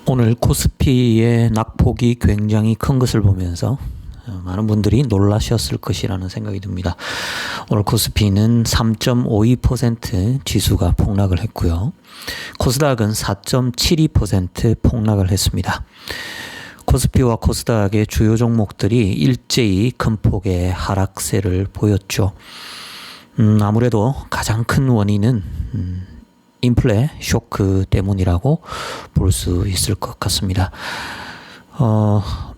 오늘 코스피의 낙폭이 굉장히 큰 것을 보면서 많은 분들이 놀라셨을 것이라는 생각이 듭니다. 오늘 코스피는 3.52% 지수가 폭락을 했고요. 코스닥은 4.72% 폭락을 했습니다. 코스피와 코스닥의 주요 종목들이 일제히 큰 폭의 하락세를 보였죠. 아무래도 가장 큰 원인은 인플레 쇼크 때문이라고 볼 수 있을 것 같습니다.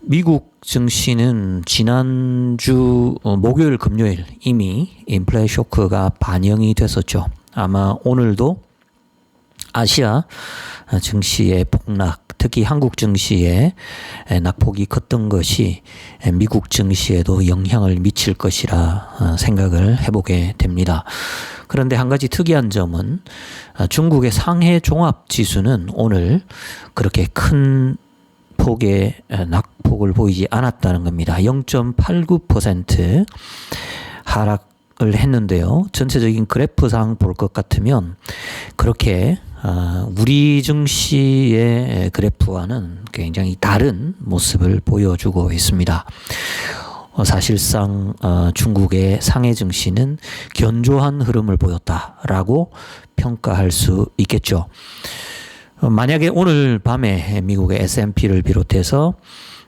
미국 증시는 지난주 목요일, 금요일 이미 인플레 쇼크가 반영이 됐었죠. 아마 오늘도 아시아 증시의 폭락, 특히 한국 증시의 낙폭이 컸던 것이 미국 증시에도 영향을 미칠 것이라 생각을 해보게 됩니다. 그런데 한 가지 특이한 점은 중국의 상해 종합 지수는 오늘 그렇게 큰 폭의 낙폭을 보이지 않았다는 겁니다. 0.89% 하락을 했는데요. 전체적인 그래프상 볼 것 같으면 그렇게 우리 증시의 그래프와는 굉장히 다른 모습을 보여주고 있습니다. 사실상 중국의 상해 증시는 견조한 흐름을 보였다라고 평가할 수 있겠죠. 만약에 오늘 밤에 미국의 S&P를 비롯해서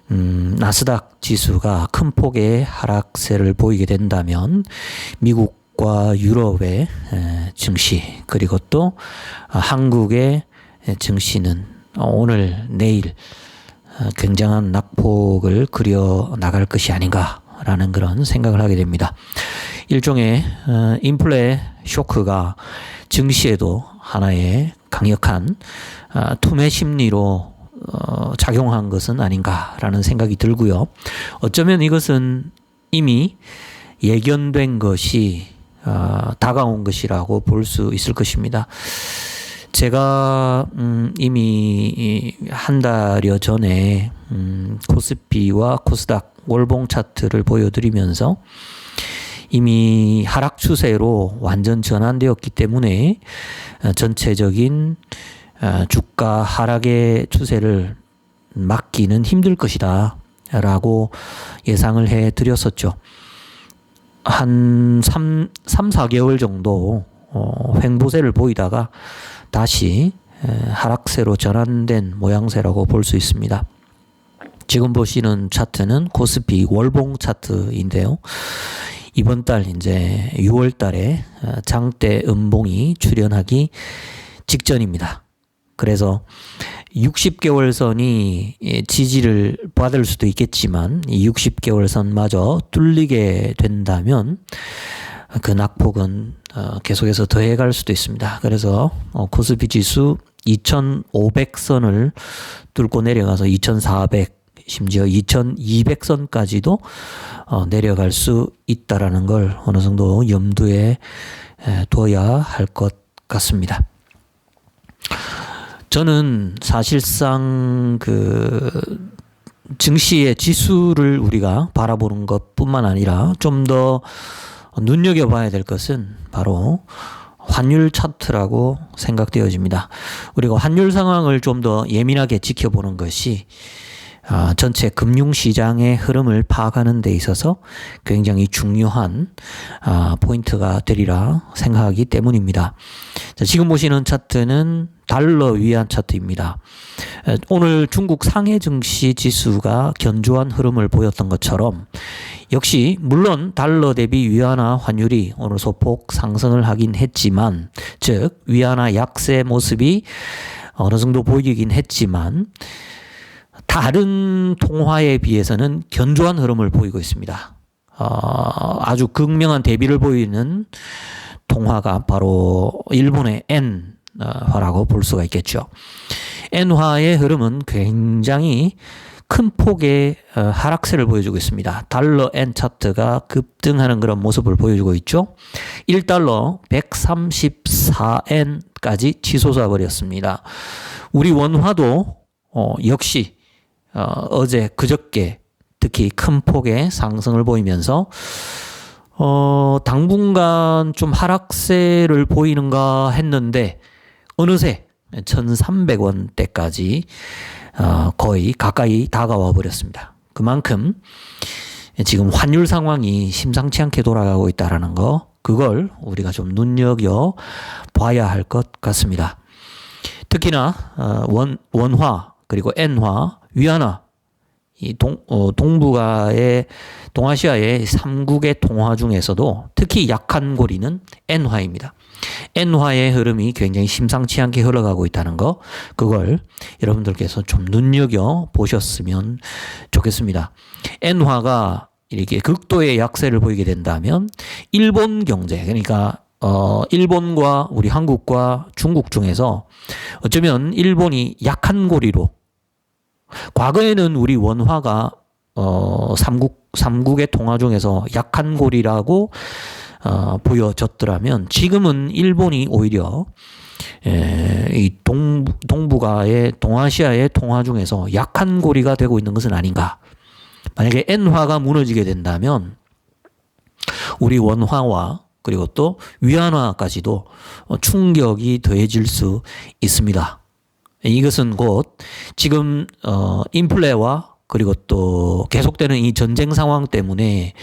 나스닥 지수가 큰 폭의 하락세를 보이게 된다면 미국과 유럽의 증시 그리고 또 한국의 증시는 오늘 내일 굉장한 낙폭을 그려 나갈 것이 아닌가라는 그런 생각을 하게 됩니다. 일종의 인플레 쇼크가 증시에도 하나의 강력한 투매 심리로 작용한 것은 아닌가라는 생각이 들고요. 어쩌면 이것은 이미 예견된 것이 다가온 것이라고 볼 수 있을 것입니다. 제가 이미 한 달여 전에 코스피와 코스닥 월봉 차트를 보여드리면서 이미 하락 추세로 완전 전환되었기 때문에 전체적인 주가 하락의 추세를 막기는 힘들 것이다 라고 예상을 해드렸었죠. 한 3-4개월 정도 횡보세를 보이다가 다시 하락세로 전환된 모양새라고 볼 수 있습니다. 지금 보시는 차트는 코스피 월봉 차트인데요. 이번 달 이제 6월 달에 장대 음봉이 출현하기 직전입니다. 그래서 60개월 선이 지지를 받을 수도 있겠지만 이 60개월 선마저 뚫리게 된다면 그 낙폭은 계속해서 더해갈 수도 있습니다. 그래서 코스피 지수 2,500선을 뚫고 내려가서 2,400 심지어 2,200선까지도 내려갈 수 있다라는 걸 어느 정도 염두에 둬야 할 것 같습니다. 저는 사실상 그 증시의 지수를 우리가 바라보는 것뿐만 아니라 좀 더 눈여겨봐야 될 것은 바로 환율 차트라고 생각되어집니다. 우리가 환율 상황을 좀 더 예민하게 지켜보는 것이 전체 금융시장의 흐름을 파악하는 데 있어서 굉장히 중요한 포인트가 되리라 생각하기 때문입니다. 자, 지금 보시는 차트는 달러 위안 차트입니다. 오늘 중국 상해 증시 지수가 견조한 흐름을 보였던 것처럼 역시 물론 달러 대비 위안화 환율이 오늘 소폭 상승을 하긴 했지만 즉 위안화 약세 모습이 어느 정도 보이긴 했지만 다른 통화에 비해서는 견조한 흐름을 보이고 있습니다. 아주 극명한 대비를 보이는 통화가 바로 일본의 엔화라고 볼 수가 있겠죠. 엔화의 흐름은 굉장히 큰 폭의 하락세를 보여주고 있습니다. 달러 엔 차트가 급등하는 그런 모습을 보여주고 있죠. 1달러 134엔까지 치솟아 버렸습니다. 우리 원화도 역시 어제 그저께 특히 큰 폭의 상승을 보이면서 당분간 좀 하락세를 보이는가 했는데 어느새 1,300원대까지 거의 가까이 다가와 버렸습니다. 그만큼 지금 환율 상황이 심상치 않게 돌아가고 있다라는 거, 그걸 우리가 좀 눈여겨 봐야 할 것 같습니다. 특히나 원화 그리고 엔화, 위안화, 이 동아시아의 3국의 통화 중에서도 특히 약한 고리는 엔화입니다. 엔화의 흐름이 굉장히 심상치 않게 흘러가고 있다는 거, 그걸 여러분들께서 좀 눈여겨 보셨으면 좋겠습니다. 엔화가 이렇게 극도의 약세를 보이게 된다면 일본 경제, 그러니까 일본과 우리 한국과 중국 중에서 어쩌면 일본이 약한 고리로, 과거에는 우리 원화가 삼국의 통화 중에서 약한 고리라고 보여졌더라면 지금은 일본이 오히려 이 동북아의 동아시아의 통화 중에서 약한 고리가 되고 있는 것은 아닌가. 만약에 엔화가 무너지게 된다면 우리 원화와 그리고 또 위안화까지도 충격이 더해질 수 있습니다. 이것은 곧 지금 인플레와 그리고 또 계속되는 이 전쟁 상황 때문에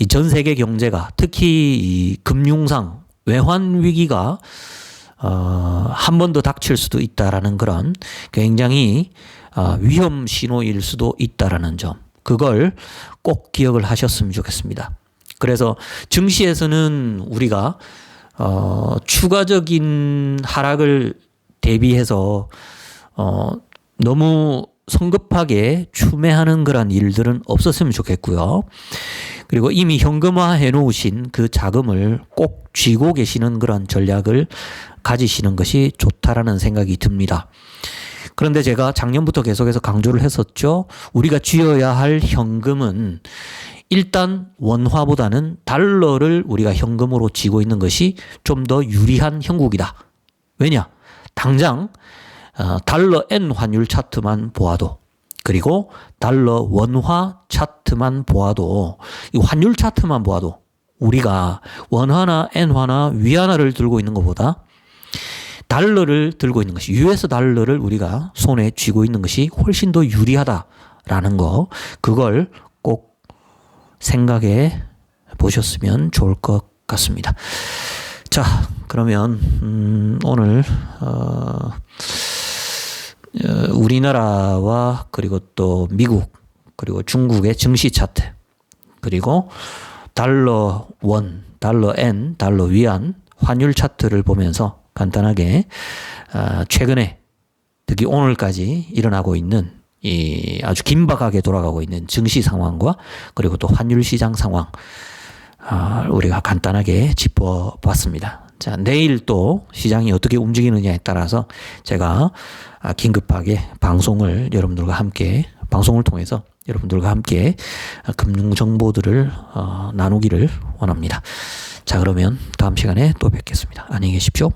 이 전 세계 경제가, 특히 이 금융상 외환 위기가 한 번 더 닥칠 수도 있다라는 그런 굉장히 위험 신호일 수도 있다라는 점, 그걸 꼭 기억을 하셨으면 좋겠습니다. 그래서 증시에서는 우리가 추가적인 하락을 대비해서 너무 성급하게 추매하는 그런 일들은 없었으면 좋겠고요. 그리고 이미 현금화해 놓으신 그 자금을 꼭 쥐고 계시는 그런 전략을 가지시는 것이 좋다라는 생각이 듭니다. 그런데 제가 작년부터 계속해서 강조를 했었죠. 우리가 쥐어야 할 현금은 일단 원화보다는 달러를 우리가 현금으로 쥐고 있는 것이 좀 더 유리한 형국이다. 왜냐? 당장 달러 엔 환율 차트만 보아도, 그리고 달러 원화 차트만 보아도, 이 환율 차트만 보아도 우리가 원화나 엔화나 위안화를 들고 있는 것보다 달러를 들고 있는 것이, US 달러를 우리가 손에 쥐고 있는 것이 훨씬 더 유리하다라는 거, 그걸 꼭 생각해 보셨으면 좋을 것 같습니다. 자, 그러면 오늘 우리나라와 그리고 또 미국 그리고 중국의 증시 차트, 그리고 달러 원, 달러 엔, 달러 위안 환율 차트를 보면서 간단하게 최근에 특히 오늘까지 일어나고 있는 이 아주 긴박하게 돌아가고 있는 증시 상황과 그리고 또 환율 시장 상황 우리가 간단하게 짚어봤습니다. 자, 내일 또 시장이 어떻게 움직이느냐에 따라서 제가 긴급하게 방송을 통해서 여러분들과 함께 금융 정보들을 나누기를 원합니다. 자, 그러면 다음 시간에 또 뵙겠습니다. 안녕히 계십시오.